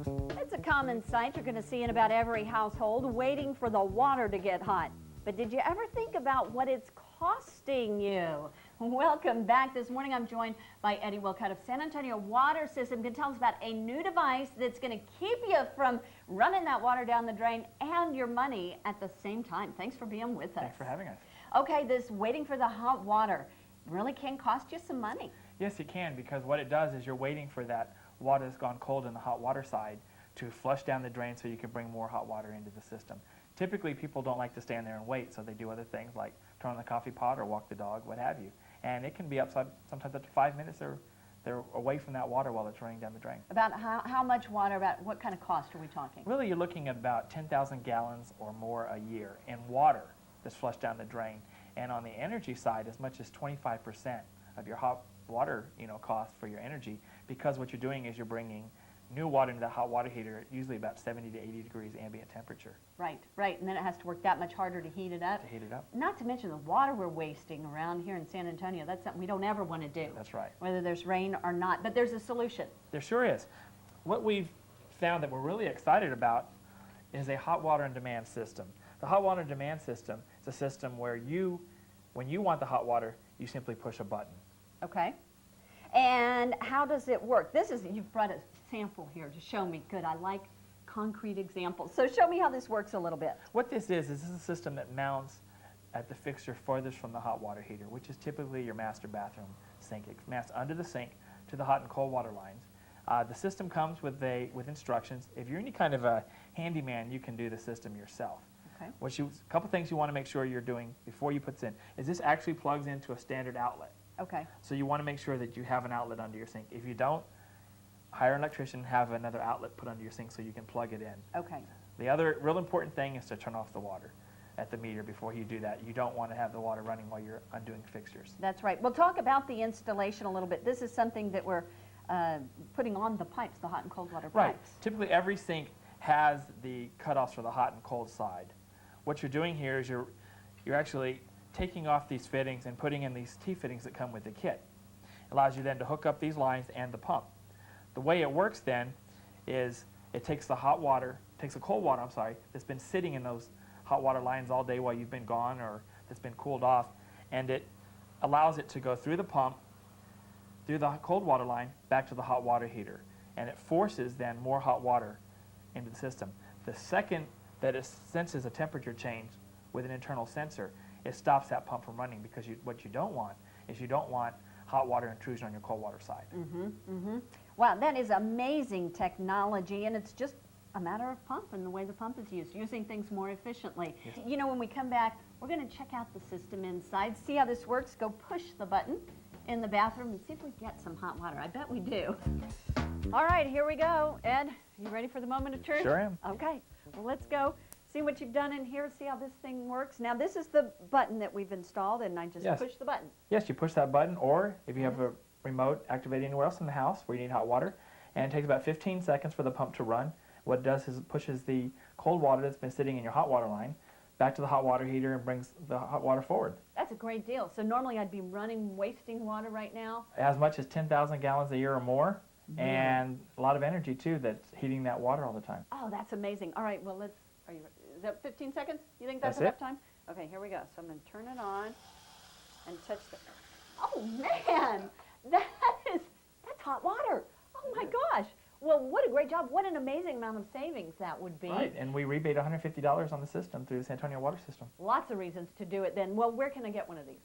It's a common sight you're going to see in about every household, waiting for the water to get hot. But did you ever think about what it's costing you? Welcome back. This morning I'm joined by Eddie Wilcutt of San Antonio Water System. He can tell us about a new device that's going to keep you from running that water down the drain and your money at the same time. Thanks for being with us. Thanks for having us. Okay, this waiting for the hot water really can cost you some money. Yes, it can, because what it does is you're waiting for that water that's gone cold in the hot water side to flush down the drain so you can bring more hot water into the system. Typically, people don't like to stand there and wait, so they do other things like turn on the coffee pot or walk the dog, what have you. And it can be sometimes up to 5 minutes they're away from that water while it's running down the drain. About how much water, about what kind of cost are we talking? Really, you're looking at about 10,000 gallons or more a year in water that's flushed down the drain. And on the energy side, as much as 25% of your hot water cost for your energy, because what you're doing is you're bringing new water into the hot water heater, usually about 70 to 80 degrees ambient temperature. Right, and then it has to work that much harder to heat it up. Not to mention the water we're wasting around here in San Antonio. That's something we don't ever want to do. That's right. Whether there's rain or not, but there's a solution. There sure is. What we've found that we're really excited about is a hot water on demand system. The hot water on demand system is a system where when you want the hot water, you simply push a button. Okay. And how does it work? You've brought a sample here to show me. Good, I like concrete examples. So show me how this works a little bit. What this is a system that mounts at the fixture farthest from the hot water heater, which is typically your master bathroom sink. It's mounts under the sink to the hot and cold water lines. The system comes with instructions. If you're any kind of a handyman, you can do the system yourself. Okay. A couple things you want to make sure you're doing before you put this in is this actually plugs into a standard outlet. Okay. So you want to make sure that you have an outlet under your sink. If you don't, hire an electrician, have another outlet put under your sink so you can plug it in. Okay. The other real important thing is to turn off the water at the meter before you do that. You don't want to have the water running while you're undoing fixtures. That's right. We'll talk about the installation a little bit. This is something that we're putting on the pipes, the hot and cold water pipes. Right. Typically every sink has the cutoffs for the hot and cold side. What you're doing here is you're actually taking off these fittings and putting in these T-fittings that come with the kit. It allows you then to hook up these lines and the pump. The way it works then is it takes the cold water, that's been sitting in those hot water lines all day while you've been gone or that's been cooled off, and it allows it to go through the pump, through the cold water line, back to the hot water heater. And it forces then more hot water into the system. The second that it senses a temperature change with an internal sensor, it stops that pump from running, because what you don't want is hot water intrusion on your cold water side. Wow, that is amazing technology, and it's just a matter of pump and the way the pump is used, using things more efficiently. Yes. You know, when we come back, we're going to check out the system inside, see how this works, go push the button in the bathroom and see if we get some hot water. I bet we do. All right, here we go. Ed, you ready for the moment of truth? Sure am. Okay, well, let's go. See what you've done in here, see how this thing works. Now, this is the button that we've installed, and I just push the button. Yes, you push that button, or if you have a remote activated anywhere else in the house where you need hot water, and it takes about 15 seconds for the pump to run. What it does is it pushes the cold water that's been sitting in your hot water line back to the hot water heater and brings the hot water forward. That's a great deal. So normally I'd be wasting water right now. As much as 10,000 gallons a year or more, and a lot of energy too that's heating that water all the time. Oh, that's amazing. All right, well, is that 15 seconds? You think that's That's enough it. time? Okay, here we go. So I'm going to turn it on and touch the... Oh, man! That's hot water. Oh, my gosh. Well, what a great job. What an amazing amount of savings that would be. Right, and we rebate $150 on the system through the San Antonio Water System. Lots of reasons to do it then. Well, where can I get one of these?